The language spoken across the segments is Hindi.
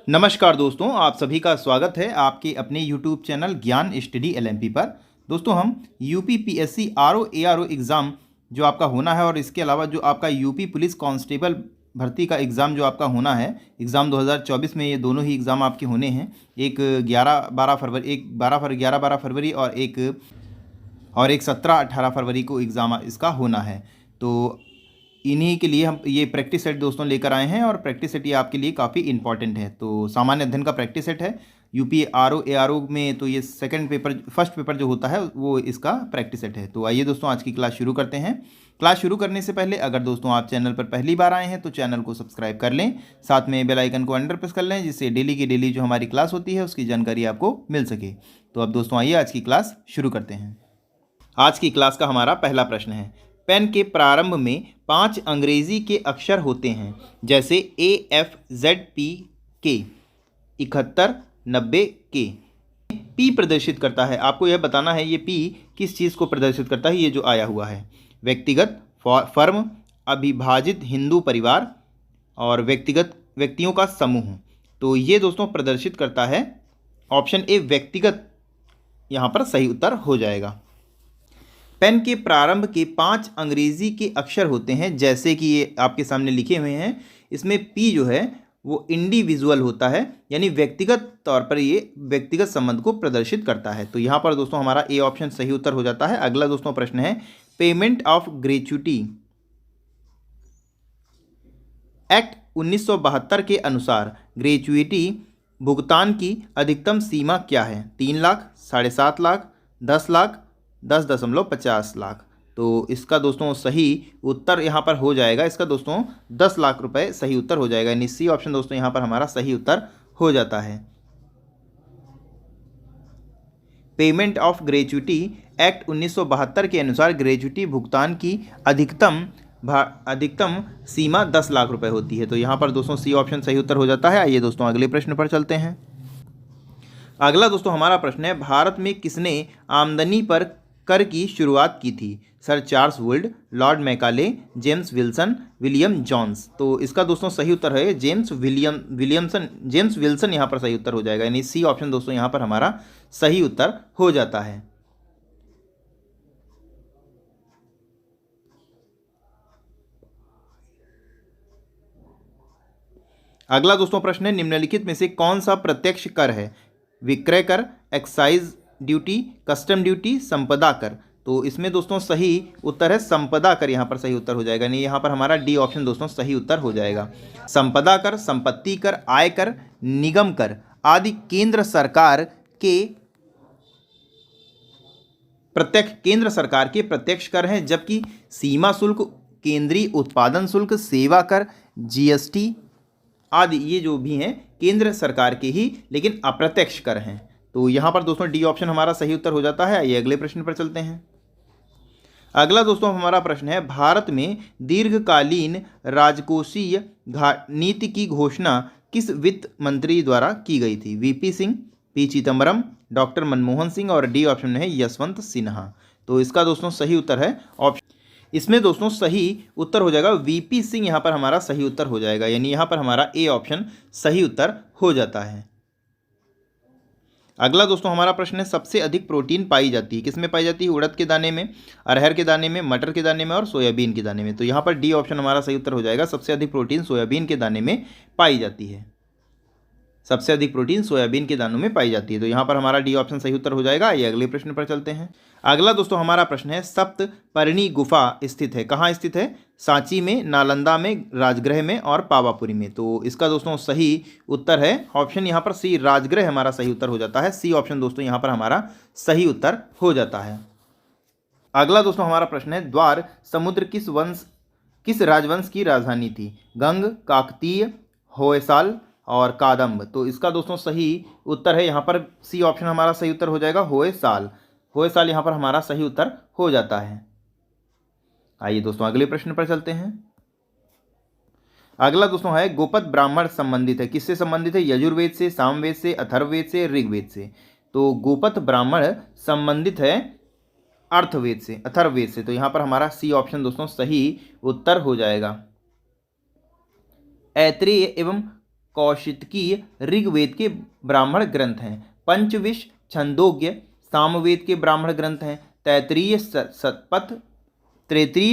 नमस्कार दोस्तों, आप सभी का स्वागत है आपके अपने YouTube चैनल ज्ञान स्टडी LMP पर। दोस्तों हम UP PSC RO ARO exam जो आपका होना है और इसके अलावा जो आपका यूपी पुलिस कांस्टेबल भर्ती का एग्ज़ाम जो आपका होना है एग्ज़ाम 2024 में, ये दोनों ही एग्ज़ाम आपके होने हैं। एक 11-12 फरवरी, एक 11-12 फरवरी और एक 17-18 फरवरी को एग्ज़ाम इसका होना है। तो इन्हीं के लिए हम ये प्रैक्टिस सेट दोस्तों लेकर आए हैं और प्रैक्टिस सेट ये आपके लिए काफ़ी इंपॉर्टेंट है। तो सामान्य अध्ययन का प्रैक्टिस सेट है यूपी RO ARO में। तो ये फर्स्ट पेपर जो होता है वो इसका प्रैक्टिस सेट है। तो आइए दोस्तों आज की क्लास शुरू करते हैं। क्लास शुरू करने से पहले अगर दोस्तों आप चैनल पर पहली बार आए हैं तो चैनल को सब्सक्राइब कर लें, साथ में बेल आइकन को अंडर प्रेस कर लें, जिससे डेली की डेली जो हमारी क्लास होती है उसकी जानकारी आपको मिल सके। तो अब दोस्तों आइए आज की क्लास शुरू करते हैं। आज की क्लास का हमारा पहला प्रश्न है, पेन के प्रारंभ में 5 अंग्रेजी के अक्षर होते हैं, जैसे AFZP के, 71, 90 के। P प्रदर्शित करता है, आपको यह बताना है ये P किस चीज़ को प्रदर्शित करता है। ये जो आया हुआ है, व्यक्तिगत, फर्म, अविभाजित हिंदू परिवार और व्यक्तियों का समूह। तो ये दोस्तों प्रदर्शित करता है ऑप्शन ए व्यक्तिगत, यहाँ पर सही उत्तर हो जाएगा। पेन के प्रारंभ के 5 अंग्रेजी के अक्षर होते हैं, जैसे कि ये आपके सामने लिखे हुए हैं। इसमें P जो है वो इंडिविजुअल होता है, यानी व्यक्तिगत तौर पर ये व्यक्तिगत संबंध को प्रदर्शित करता है। तो यहाँ पर दोस्तों हमारा ए ऑप्शन सही उत्तर हो जाता है। अगला दोस्तों प्रश्न है, पेमेंट ऑफ ग्रेच्युटी एक्ट 1972 के अनुसार ग्रेच्युटी भुगतान की अधिकतम सीमा क्या है? 3 लाख, 7.5 लाख, 10 लाख, 10.50 लाख। तो इसका दोस्तों सही उत्तर यहाँ पर हो जाएगा, इसका दोस्तों 10 लाख रुपए सही उत्तर हो जाएगा, यानी सी ऑप्शन दोस्तों यहाँ पर हमारा सही उत्तर हो जाता है। पेमेंट ऑफ ग्रेच्युटी एक्ट 1972 के अनुसार ग्रेच्युटी भुगतान की अधिकतम सीमा 10 लाख रुपए होती है। तो यहाँ पर दोस्तों सी ऑप्शन सही उत्तर हो जाता है। आइए दोस्तों अगले प्रश्न पर चलते हैं। अगला दोस्तों हमारा प्रश्न है, भारत में किसने आमदनी पर कर की शुरुआत की थी? Sir Charles Wood, Lord Macaulay, James Wilson, William Jones. तो इसका दोस्तों सही उत्तर है जेम्स विल्सन यहाँ पर सही उत्तर हो जाएगा, यानी सी ऑप्शन दोस्तों यहाँ पर हमारा सही उत्तर हो जाता है। अगला दोस्तों प्रश्न है, निम्नलिखित में से कौन सा प्रत्यक्ष कर है? विक्रय कर, एक्साइज ड्यूटी, कस्टम ड्यूटी, संपदा कर। तो इसमें दोस्तों सही उत्तर है संपदा कर, यहाँ पर सही उत्तर हो जाएगा, नहीं यहाँ पर हमारा डी ऑप्शन दोस्तों सही उत्तर हो जाएगा। संपदा कर, संपत्ति कर, आय कर, निगम कर आदि केंद्र सरकार के प्रत्यक्ष कर हैं, जबकि सीमा शुल्क, केंद्रीय उत्पादन शुल्क, सेवा कर, GST आदि ये जो भी हैं केंद्र सरकार के ही लेकिन अप्रत्यक्ष कर हैं। तो यहाँ पर दोस्तों डी ऑप्शन हमारा सही उत्तर हो जाता है। आइए अगले प्रश्न पर चलते हैं। अगला दोस्तों हमारा प्रश्न है, भारत में दीर्घकालीन राजकोषीय नीति की घोषणा किस वित्त मंत्री द्वारा की गई थी? VP Singh, P Chidambaram, doctor Manmohan Singh और डी ऑप्शन है यशवंत सिन्हा। तो इसका दोस्तों सही उत्तर है ऑप्शन, इसमें दोस्तों सही उत्तर हो जाएगा VP सिंह, यहाँ पर हमारा सही उत्तर हो जाएगा, यानी यहाँ पर हमारा ए ऑप्शन सही उत्तर हो जाता है। अगला दोस्तों हमारा प्रश्न है, सबसे अधिक प्रोटीन पाई जाती है किसमें पाई जाती है? उड़द के दाने में, अरहर के दाने में, मटर के दाने में और सोयाबीन के दाने में। तो यहाँ पर डी ऑप्शन हमारा सही उत्तर हो जाएगा, सबसे अधिक प्रोटीन सोयाबीन के दाने में पाई जाती है। सबसे अधिक प्रोटीन सोयाबीन के दानों में पाई जाती है। तो यहाँ पर हमारा डी ऑप्शन सही उत्तर हो जाएगा। आइए अगले प्रश्न पर चलते हैं। अगला दोस्तों हमारा प्रश्न है, सप्तपर्णी गुफा स्थित है, कहाँ स्थित है? सांची में, नालंदा में, राजगृह में और पावापुरी में। तो इसका दोस्तों सही उत्तर है ऑप्शन यहाँ पर सी, राजगृह हमारा सही उत्तर हो जाता है। सी ऑप्शन दोस्तों यहाँ पर हमारा सही उत्तर हो जाता है। अगला दोस्तों हमारा प्रश्न है, द्वार समुद्र किस राजवंश की राजधानी थी? गंग, काकतीय, होयसाल और कादम्ब। तो इसका दोस्तों सही उत्तर है यहाँ पर सी ऑप्शन हमारा सही उत्तर हो जाएगा, होयसाल यहाँ पर हमारा सही उत्तर हो जाता है। आइए दोस्तों अगले प्रश्न पर चलते हैं। अगला दोस्तों है, गोपद ब्राह्मण संबंधित है, किससे संबंधित है? यजुर्वेद से, सामवेद से, अथर्ववेद से, ऋग्वेद से। तो गोपद ब्राह्मण संबंधित है अर्थवेद से, अथर्ववेद से। तो यहाँ पर हमारा सी ऑप्शन दोस्तों सही उत्तर हो जाएगा। ऐत्रेय एवं कौशितकीय ऋग्वेद के ब्राह्मण ग्रंथ हैं। पंचविश छंदोग्य सामवेद के ब्राह्मण ग्रंथ हैं। तैत्तिरीय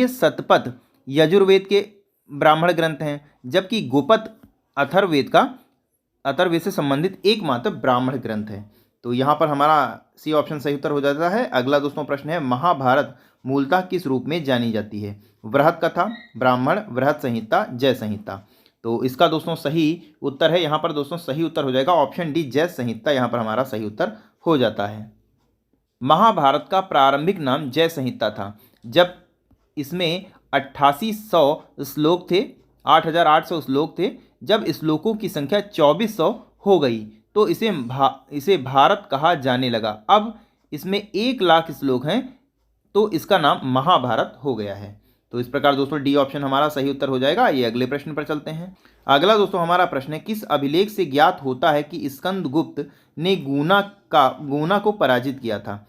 शतपथ यजुर्वेद के ब्राह्मण ग्रंथ हैं, जबकि गोपद अथर्ववेद से संबंधित एकमात्र ब्राह्मण ग्रंथ है। तो यहाँ पर हमारा सी ऑप्शन सही उत्तर हो जाता है। अगला दोस्तों प्रश्न है, महाभारत मूलतः किस रूप में जानी जाती है? बृहत कथा, ब्राह्मण, बृहत संहिता, जय संहिता। तो इसका दोस्तों सही उत्तर है, यहाँ पर दोस्तों सही उत्तर हो जाएगा ऑप्शन डी, जय संहिता। यहाँ पर हमारा सही उत्तर हो जाता है। महाभारत का प्रारंभिक नाम जय संहिता था, जब इसमें 8800 श्लोक थे, 8800 श्लोक थे। जब श्लोकों की संख्या 2400 हो गई तो इसे भारत कहा जाने लगा। अब इसमें 1,00,000 श्लोक हैं, तो इसका नाम महाभारत हो गया है। तो इस प्रकार दोस्तों डी ऑप्शन हमारा सही उत्तर हो जाएगा। ये अगले प्रश्न पर चलते हैं। अगला दोस्तों हमारा प्रश्न है, किस अभिलेख से ज्ञात होता है कि स्कंदगुप्त ने गूना को पराजित किया था?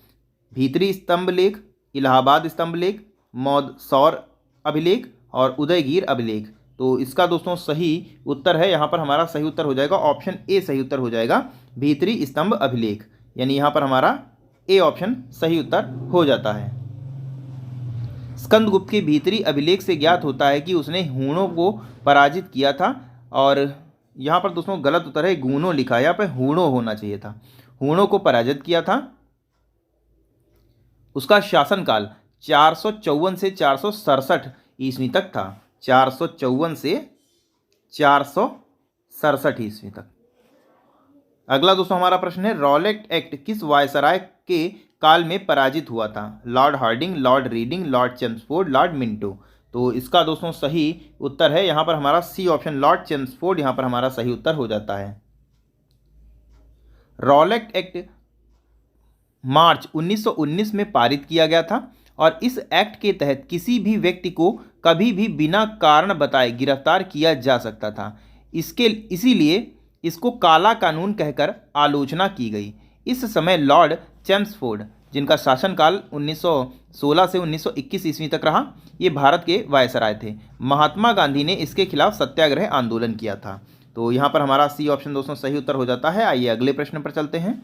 भीतरी स्तंभ लेख, इलाहाबाद स्तंभ लेख, मौदसौर अभिलेख और उदयगिर अभिलेख। तो इसका दोस्तों सही उत्तर है, यहाँ पर हमारा सही उत्तर हो जाएगा ऑप्शन ए सही उत्तर हो जाएगा, भीतरी स्तंभ अभिलेख। यानी यहाँ पर हमारा ए ऑप्शन सही उत्तर हो जाता है। स्कंदगुप्त के भीतरी अभिलेख से ज्ञात होता है कि उसने हूणों को पराजित किया था। और यहाँ पर दोस्तों गलत उत्तर है, गूणों लिखा है, यहाँ पर हूणों होना चाहिए था। हूणों को पराजित किया था। उसका शासनकाल 454 से 467 ईस्वी तक था। 454 से 467 ईस्वी तक। अगला दोस्तों हमारा प्रश्न है, रॉलेट एक्ट किस वायसराय के काल में पराजित हुआ था? Lord Hardinge, Lord Reading, Lord Chelmsford, Lord Minto. तो इसका दोस्तों सही उत्तर है यहाँ पर हमारा सी ऑप्शन, लॉर्ड चेम्सफोर्ड। यहाँ पर हमारा सही उत्तर हो जाता है। रॉलेट एक्ट मार्च 1919 में पारित किया गया था और इस एक्ट के तहत किसी भी व्यक्ति को कभी भी बिना कारण बताए गिरफ्तार किया जा सकता था। इसीलिए इसको काला कानून कहकर आलोचना की गई। इस समय लॉर्ड चेम्सफोर्ड, जिनका शासनकाल 1916 से 1921 ईस्वी तक रहा, ये भारत के वायसराय थे। महात्मा गांधी ने इसके खिलाफ सत्याग्रह आंदोलन किया था। तो यहाँ पर हमारा सी ऑप्शन दोस्तों सही उत्तर हो जाता है। आइए अगले प्रश्न पर चलते हैं।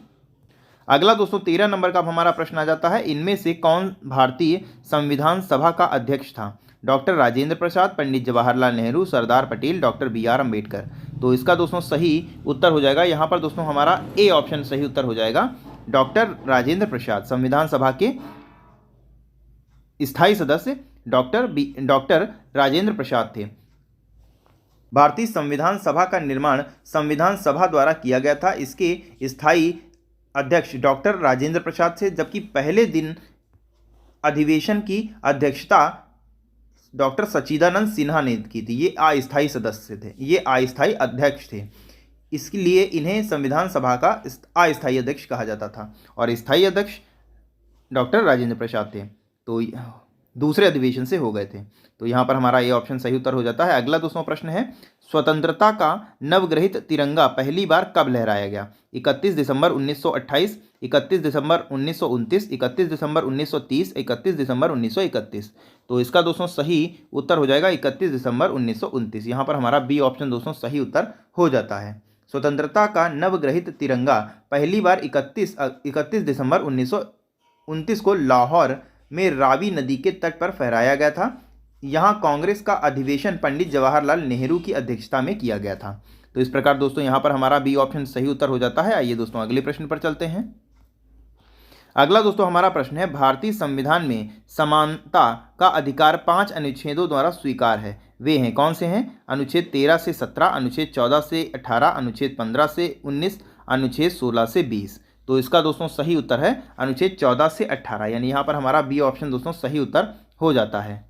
अगला दोस्तों 13 नंबर का हमारा प्रश्न आ जाता है, इनमें से कौन भारतीय संविधान सभा का अध्यक्ष था? Doctor Rajendra Prasad, Pandit Jawaharlal Nehru, Sardar Patel, doctor BR Ambedkar. तो इसका दोस्तों सही उत्तर हो जाएगा, यहाँ पर दोस्तों हमारा ए ऑप्शन सही उत्तर हो जाएगा, डॉक्टर राजेंद्र प्रसाद। संविधान सभा के स्थायी सदस्य डॉक्टर राजेंद्र प्रसाद थे। भारतीय संविधान सभा का निर्माण संविधान सभा द्वारा किया गया था। इसके स्थायी अध्यक्ष डॉक्टर राजेंद्र प्रसाद थे, जबकि पहले दिन अधिवेशन की अध्यक्षता डॉक्टर सच्चिदानंद सिन्हा ने की थी। ये अस्थायी सदस्य थे, ये अस्थायी अध्यक्ष थे, इसलिए इन्हें संविधान सभा का अस्थायी अध्यक्ष कहा जाता था। और स्थायी अध्यक्ष डॉक्टर राजेंद्र प्रसाद थे, तो दूसरे अधिवेशन से हो गए थे। तो यहाँ पर हमारा ये ऑप्शन सही उत्तर हो जाता है। अगला दोस्तों प्रश्न है, स्वतंत्रता का नवग्रहित तिरंगा पहली बार कब लहराया गया? 31 दिसंबर 1928, 31 दिसंबर 1929, 31 दिसंबर 1930, 31 दिसंबर 1931। तो इसका दोस्तों सही उत्तर हो जाएगा 31 दिसंबर 1929। यहाँ पर हमारा बी ऑप्शन दोस्तों सही उत्तर हो जाता है। स्वतंत्रता का नवग्रहित तिरंगा पहली बार 31 दिसंबर 1929 को लाहौर में रावी नदी के तट पर फहराया गया था। यहाँ कांग्रेस का अधिवेशन पंडित जवाहरलाल नेहरू की अध्यक्षता में किया गया था। तो इस प्रकार दोस्तों यहाँ पर हमारा बी ऑप्शन सही उत्तर हो जाता है। आइए दोस्तों अगले प्रश्न पर चलते हैं। अगला दोस्तों हमारा प्रश्न है, भारतीय संविधान में समानता का अधिकार 5 अनुच्छेदों द्वारा स्वीकार है। वे हैं कौन से हैं? अनुच्छेद 13 से 17, अनुच्छेद 14 से 18, अनुच्छेद 15 से 19, अनुच्छेद 16 से 20। तो इसका दोस्तों सही उत्तर है अनुच्छेद 14 से 18, यानी यहाँ पर हमारा बी ऑप्शन दोस्तों सही उत्तर हो जाता है।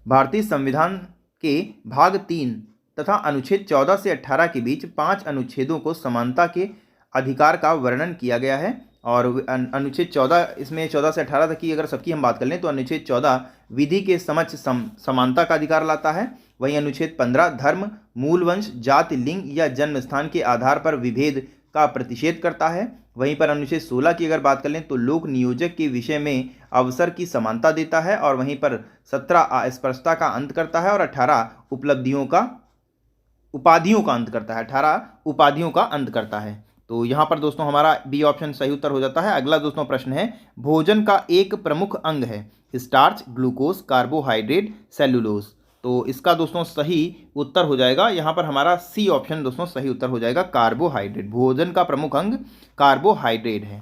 भारतीय संविधान के भाग 3 तथा अनुच्छेद 14 से 18 के बीच 5 अनुच्छेदों को समानता के अधिकार का वर्णन किया गया है। और अनुच्छेद 14, इसमें 14 से 18 तक की अगर सबकी हम बात कर लें तो अनुच्छेद 14 विधि के समक्ष समानता का अधिकार लाता है। वहीं अनुच्छेद 15 धर्म, मूल वंश, जाति, लिंग या जन्म स्थान के आधार पर विभेद का प्रतिषेध करता है। वहीं पर अनुच्छेद 16 की अगर बात कर लें तो लोक नियोजक के विषय में अवसर की समानता देता है। और वहीं पर 17 अस्पृश्यता का अंत करता है और 18 उपलब्धियों का उपाधियों का अंत करता है, 18 उपाधियों का अंत करता है। तो यहाँ पर दोस्तों हमारा बी ऑप्शन सही उत्तर हो जाता है। अगला दोस्तों प्रश्न है, भोजन का एक प्रमुख अंग है स्टार्च, ग्लूकोज, कार्बोहाइड्रेट, सेलुलोज। तो इसका दोस्तों सही उत्तर हो जाएगा यहाँ पर हमारा सी ऑप्शन दोस्तों सही उत्तर हो जाएगा, कार्बोहाइड्रेट। भोजन का प्रमुख अंग कार्बोहाइड्रेट है।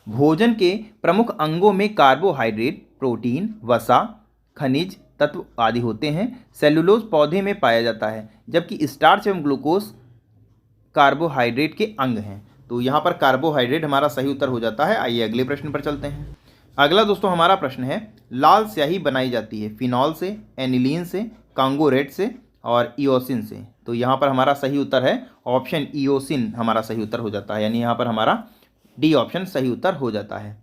भोजन के प्रमुख अंगों में कार्बोहाइड्रेट, प्रोटीन, वसा, खनिज तत्व आदि होते हैं। सेलुलोज पौधे में पाया जाता है, जबकि स्टार्च एवं ग्लूकोज कार्बोहाइड्रेट के अंग हैं। तो यहाँ पर कार्बोहाइड्रेट हमारा सही उत्तर हो जाता है। आइए अगले प्रश्न पर चलते हैं। अगला दोस्तों हमारा प्रश्न है, लाल स्याही बनाई जाती है फिनॉल से, एनिलीन से, कांगोरेट से और इओसिन से। तो यहाँ पर हमारा सही उत्तर है ऑप्शन इओसिन हमारा सही उत्तर हो जाता है, यानी यहाँ पर हमारा डी ऑप्शन सही उत्तर हो जाता है।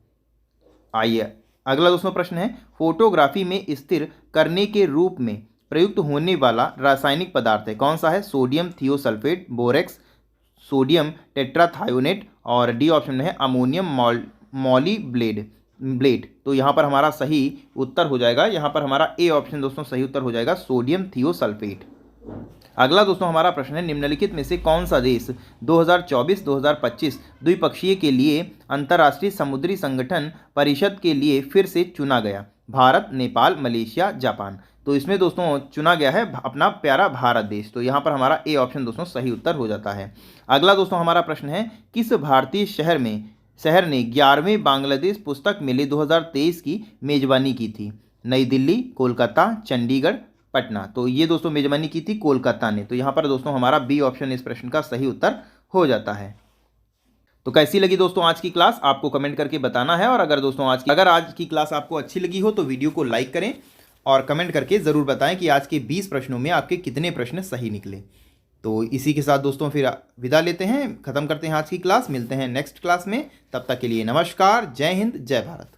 आइए अगला दोस्तों प्रश्न है, फोटोग्राफी में स्थिर करने के रूप में प्रयुक्त होने वाला रासायनिक पदार्थ है, कौन सा है? Sodium thiosulphate, borax, sodium tetrathionate और डी ऑप्शन में है अमोनियम मॉलीब्लेट। तो यहाँ पर हमारा सही उत्तर हो जाएगा, यहाँ पर हमारा ए ऑप्शन दोस्तों सही उत्तर हो जाएगा, सोडियम थियोसल्फेट। अगला दोस्तों हमारा प्रश्न है, निम्नलिखित में से कौन सा देश 2024-2025 द्विपक्षीय के लिए अंतर्राष्ट्रीय समुद्री संगठन परिषद के लिए फिर से चुना गया? Bharat, Nepal, Malaysia, Japan. तो इसमें दोस्तों चुना गया है अपना प्यारा भारत देश। तो यहाँ पर हमारा ए ऑप्शन दोस्तों सही उत्तर हो जाता है। अगला दोस्तों हमारा प्रश्न है, किस भारतीय शहर ने 11वें बांग्लादेश पुस्तक मेले 2023 की मेजबानी की थी? नई दिल्ली, कोलकाता, चंडीगढ़, पटना। तो ये दोस्तों मेजबानी की थी कोलकाता ने। तो यहाँ पर दोस्तों हमारा बी ऑप्शन इस प्रश्न का सही उत्तर हो जाता है। तो कैसी लगी दोस्तों आज की क्लास, आपको कमेंट करके बताना है। और अगर दोस्तों आज की क्लास आपको अच्छी लगी हो तो वीडियो को लाइक करें और कमेंट करके ज़रूर बताएं कि आज के 20 प्रश्नों में आपके कितने प्रश्न सही निकले। तो इसी के साथ दोस्तों फिर विदा लेते हैं, ख़त्म करते हैं आज की क्लास। मिलते हैं नेक्स्ट क्लास में, तब तक के लिए नमस्कार, जय हिंद, जय भारत।